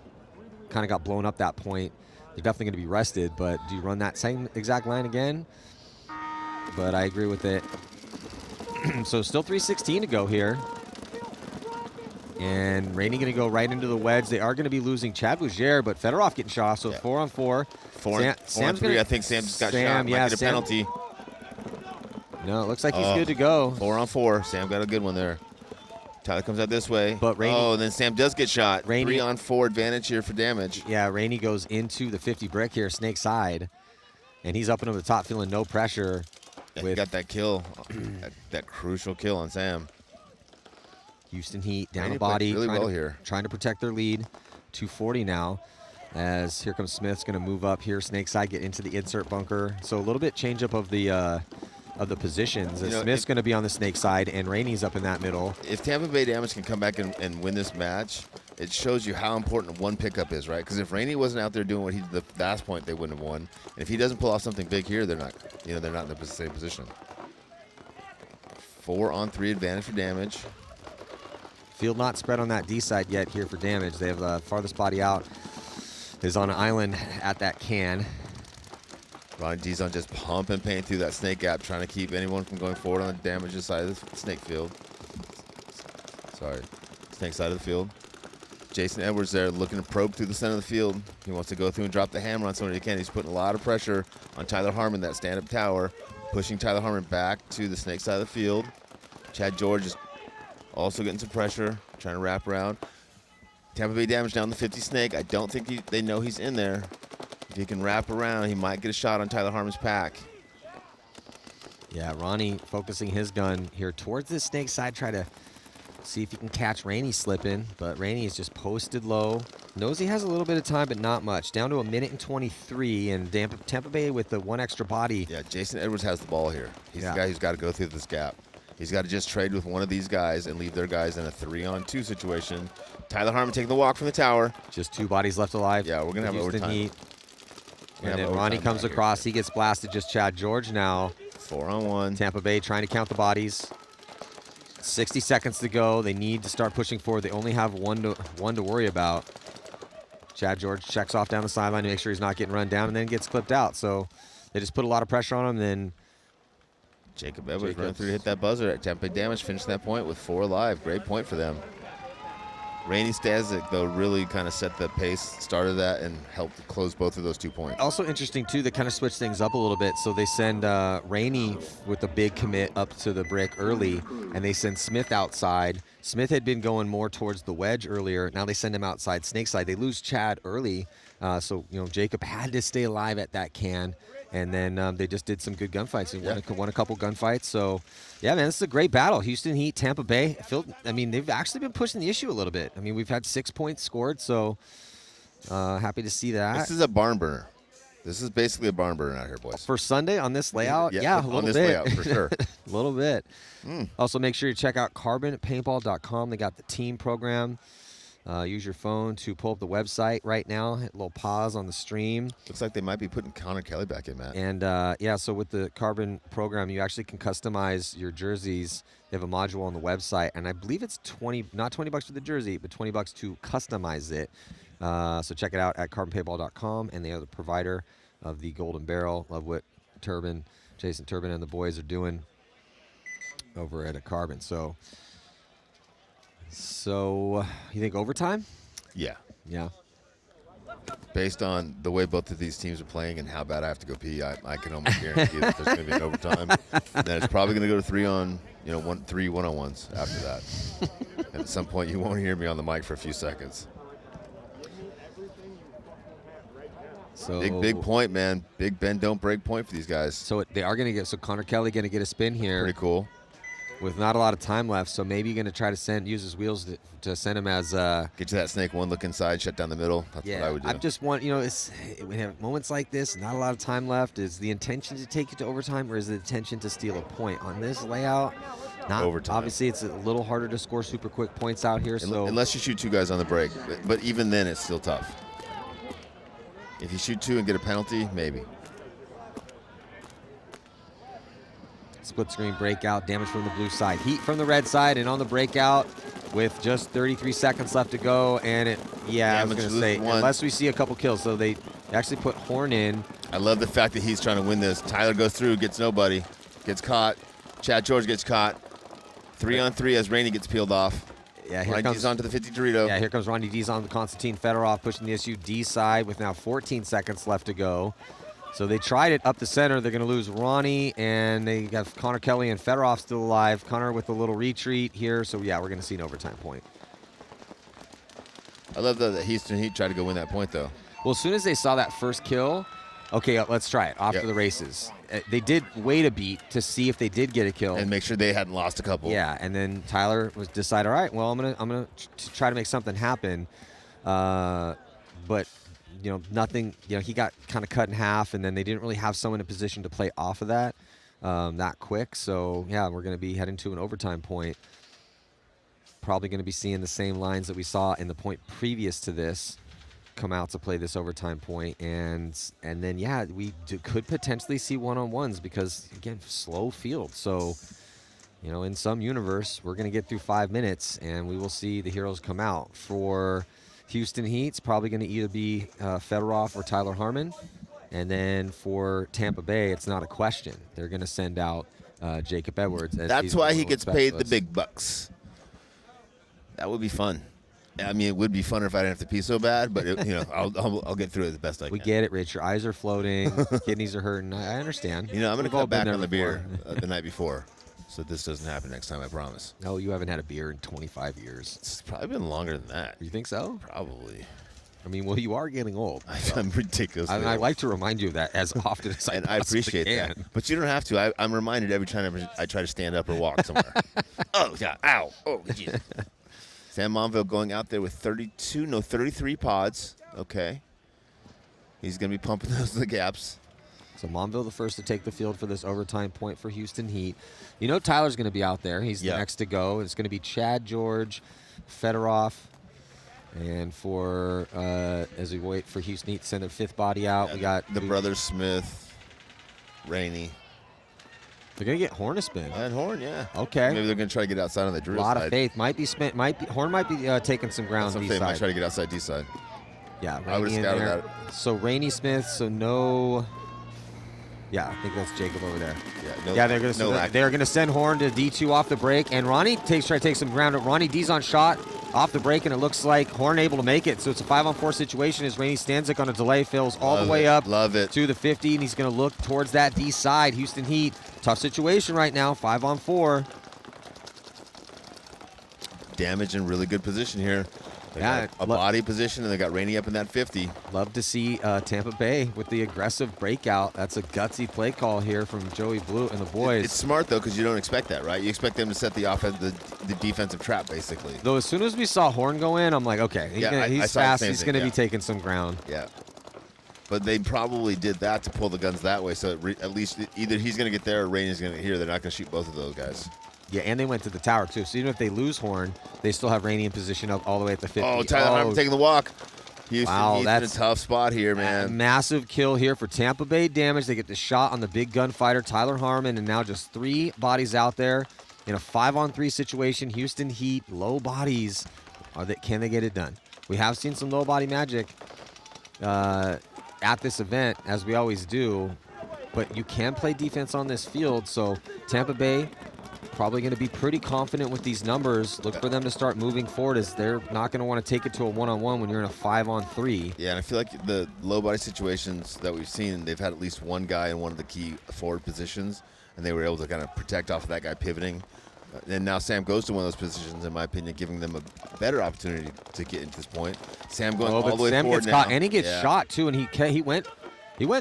kind of got blown up that point, they're definitely going to be rested, but do you run that same exact line again? But I agree with it. So still 3:16 to go here. And Rainey going to go right into the wedge. They are going to be losing Chad Bougier, but Fedorov getting shot, so 4-on-4. 4-on-3. I think Sam just got shot. Might get a penalty. No, it looks like he's good to go. 4-on-4. Sam got a good one there. Tyler comes out this way. But Rainey, and then Sam does get shot. Rainey, 3-on-4 advantage here for damage. Yeah, Rainey goes into the 50 brick here, snake side, and he's up into the top feeling no pressure. Yeah, he got that kill, that crucial kill on Sam. Houston Heat down Rainey the body, really well here. Trying to protect their lead. 240 now, as here comes Smith's going to move up here, snake side, get into the insert bunker. So a little bit change up of the positions. Smith's going to be on the snake side, and Rainey's up in that middle. If Tampa Bay Damage can come back and win this match, it shows you how important one pickup is, right? Because if Rainey wasn't out there doing what he did the last point, they wouldn't have won. And if he doesn't pull off something big here, they're not in the same position. 4-on-3 advantage for damage. Field not spread on that D side yet here for damage. They have the farthest body out is on an island at that can. Ronnie Dizon just pumping paint through that snake gap, trying to keep anyone from going forward on the damage side of the snake field. Sorry, snake side of the field. Jason Edwards there looking to probe through the center of the field. He wants to go through and drop the hammer on someone he can. He's putting a lot of pressure on Tyler Harmon, that stand-up tower, pushing Tyler Harmon back to the snake side of the field. Chad George is also getting some pressure, trying to wrap around. Tampa Bay Damage down the 50 snake. I don't think they know he's in there. If he can wrap around, he might get a shot on Tyler Harmon's pack. Yeah, Ronnie focusing his gun here towards this snake side, try to see if he can catch Rainey slipping, but Rainey is just posted low. Knows he has a little bit of time, but not much. Down to 1:23, and Tampa Bay with the one extra body. Yeah, Jason Edwards has the ball here. He's the guy who's got to go through this gap. He's got to just trade with one of these guys and leave their guys in a 3-on-2 situation. Tyler Harmon taking the walk from the tower. Just 2 bodies left alive. Yeah, we're going to have overtime. Heat. And then Ronnie comes across. He gets blasted. Just Chad George now. 4-on-1. Tampa Bay trying to count the bodies. 60 seconds to go. They need to start pushing forward. They only have one to worry about. Chad George checks off down the sideline to make sure he's not getting run down, and then gets clipped out. So they just put a lot of pressure on him. Then Jacob Edwards running through to hit that buzzer at Tampa Bay Damage, finishing that point with 4 alive. Great point for them. Rainey Stazik, though, really kind of set the pace, started that, and helped close both of those 2 points. Also interesting, too, they kind of switch things up a little bit. So they send Rainey with a big commit up to the brick early, and they send Smith outside. Smith had been going more towards the wedge earlier. Now they send him outside snake side. They lose Chad early, so Jacob had to stay alive at that can. And then they just did some good gunfights. They won a couple gunfights. So, yeah, man, this is a great battle. Houston Heat, Tampa Bay. They've actually been pushing the issue a little bit. I mean, we've had 6 points scored, so happy to see that. This is a barn burner. This is basically a barn burner out here, boys. For Sunday on this layout? Yeah, a little bit. On this layout, for sure. A little bit. Also, make sure you check out carbonpaintball.com. They got the team program. Use your phone to pull up the website right now. Hit a little pause on the stream. Looks like they might be putting Connor Kelly back in, Matt. And, so with the Carbon program, you actually can customize your jerseys. They have a module on the website, and I believe it's not $20 for the jersey, but $20 to customize it. So check it out at carbonpaintball.com, and they are the provider of the Golden Barrel. Love what Jason Turbin and the boys are doing over at a Carbon. So, you think overtime? Yeah. Yeah. Based on the way both of these teams are playing and how bad I have to go pee, I can almost guarantee that there's going to be an overtime. And then it's probably going to go to 3 one-on-ones after that. And at some point, you won't hear me on the mic for a few seconds. So big point, man. Big bend, don't break point for these guys. So they are going to get. So Connor Kelly going to get a spin here. Pretty cool. With not a lot of time left, so maybe going to try to use his wheels to send him as get you that snake one, look inside, shut down the middle. That's what I would do. I just want, we have moments like this, not a lot of time left. Is the intention to take it to overtime, or is the intention to steal a point on this layout? Not overtime. Obviously, it's a little harder to score super quick points out here. So unless you shoot 2 guys on the break, but even then, it's still tough. If you shoot 2 and get a penalty, maybe. Split screen breakout, damage from the blue side. Heat from the red side, and on the breakout with just 33 seconds left to go. And I was going to say, unless we see a couple kills. So they actually put Horn in. I love the fact that he's trying to win this. Tyler goes through, gets nobody, gets caught. Chad George gets caught. 3-on-3 as Rainey gets peeled off. Yeah, here Ronnie comes Dizon to the 50 Dorito. Yeah, here comes Ronnie Dizon to Konstantin Fedorov pushing the SUD side with now 14 seconds left to go. So they tried it up the center. They're going to lose Ronnie, and they got Connor Kelly and Fedorov still alive. Connor with a little retreat here. So, yeah, we're going to see an overtime point. I love that Houston Heat tried to go win that point, though. Well, as soon as they saw that first kill, okay, let's try it. Off to the races. They did wait a beat to see if they did get a kill. And make sure they hadn't lost a couple. Yeah, and then Tyler decided, all right, well, I'm gonna try to make something happen. But, nothing, he got kind of cut in half, and then they didn't really have someone in position to play off of that quick. So, yeah, we're going to be heading to an overtime point. Probably going to be seeing the same lines that we saw in the point previous to this come out to play this overtime point, and then we could potentially see one-on-ones because, again, slow field. So, in some universe, we're going to get through 5 minutes, and we will see the heroes come out. For Houston Heat, it's probably going to either be Fedorov or Tyler Harmon, and then for Tampa Bay, it's not a question. They're going to send out Jacob Edwards. That's why he gets paid the big bucks. That would be fun. I mean, it would be funner if I didn't have to pee so bad, but I'll get through it the best I can. We get it, Rich. Your eyes are floating, kidneys are hurting. I understand. I'm going to cut back on the beer the night before, so this doesn't happen next time. I promise. No, you haven't had a beer in 25 years. It's probably been longer than that. You think so? Probably. I mean, well, you are getting old. So. I'm ridiculous. I like to remind you of that as often as I and I appreciate that. But you don't have to. I'm reminded every time I try to stand up or walk somewhere. Oh, yeah. Ow. Oh, jeez. Sam Monville going out there with 33 pods. Okay. He's going to be pumping those in the gaps. So Monville the first to take the field for this overtime point for Houston Heat. Tyler's going to be out there. He's the next to go. It's going to be Chad George, Fedorov. And for as we wait for Houston Heat to send their fifth body out, we got the brothers Smith, Rainey. They're going to get Horn to spin. And Horn, yeah. Okay. Maybe they're going to try to get outside on the drill side. A lot of faith. Horn might be taking some ground D side. Might try to get outside D side. Yeah, I would have scouted that. So Rainey Smith, so no. Yeah, I think that's Jacob over there. They're going to send Horn to D2 off the break, and Ronnie try to take some ground. Ronnie D's on shot off the break, and it looks like Horn able to make it. So it's a 5-on-4 situation as Rainey Stanzik on a delay fills all the way up to the 50, and he's going to look towards that D side. Houston Heat, tough situation right now, 5-on-4. Damage in really good position here. They got a body position, and they got Rainey up in that 50. Love to see Tampa Bay with the aggressive breakout. That's a gutsy play call here from Joey Blue and the boys. It's smart, though, because you don't expect that, right? You expect them to set the defensive trap, basically. Though as soon as we saw Horn go in, I'm like, okay, he's fast. He's going to be taking some ground. Yeah. But they probably did that to pull the guns that way, so at least either he's going to get there or Rainey's going to get here. They're not going to shoot both of those guys. Yeah, and they went to the tower, too. So even if they lose Horn, they still have Rainey in position up all the way at the 50. Oh, Tyler Harmon taking the walk. He's in a tough spot here, man. Massive kill here for Tampa Bay damage. They get the shot on the big gunfighter, Tyler Harmon, and now just 3 bodies out there in a 5-on-3 situation. Houston Heat, low bodies. Can they get it done? We have seen some low body magic at this event, as we always do, but you can play defense on this field. So Tampa Bay probably going to be pretty confident with these numbers. Look for them to start moving forward, as they're not going to want to take it to a one-on-one when you're in a 5-on-3. Yeah, and I feel like the low body situations that we've seen, they've had at least one guy in one of the key forward positions, and they were able to kind of protect off of that guy pivoting. And now Sam goes to one of those positions, in my opinion, giving them a better opportunity to get into this point. Sam going all the way Sam forward gets now. Caught, and he gets shot, too, and he went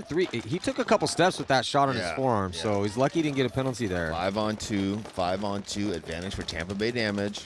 3. He took a couple steps with that shot on his forearm, so he's lucky he didn't get a penalty there. 5-on-2 advantage for Tampa Bay damage.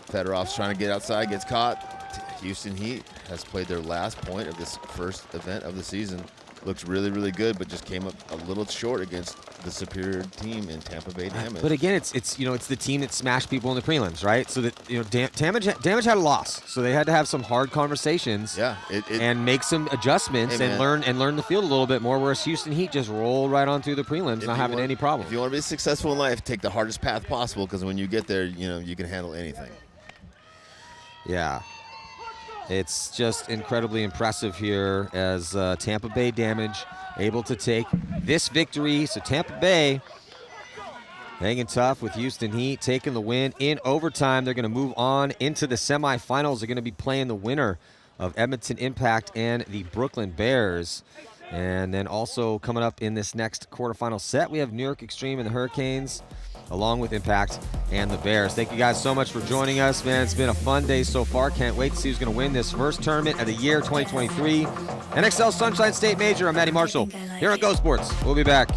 Fedorov's trying to get outside, gets caught. Houston Heat has played their last point of this first event of the season. Looks really, really good, but just came up a little short against the superior team in Tampa Bay damage. But again, it's the team that smashed people in the prelims, right? So that damage had a loss, so they had to have some hard conversations, and make some adjustments and learn the field a little bit more. Whereas Houston Heat just rolled right on through the prelims, not having any problem. If you want to be successful in life, take the hardest path possible, because when you get there, you can handle anything. Yeah. It's just incredibly impressive here as Tampa Bay damage able to take this victory. So Tampa Bay hanging tough with Houston Heat, taking the win in overtime. They're going to move on into the semifinals. They're going to be playing the winner of Edmonton Impact and the Brooklyn Bears. And then also coming up in this next quarterfinal set, we have New York Extreme and the Hurricanes, along with Impact and the Bears. Thank you guys so much for joining us, man. It's been a fun day so far. Can't wait to see who's going to win this first tournament of the year 2023. NXL Sunshine State Major. I'm Matty Marshall here on Go Sports. We'll be back.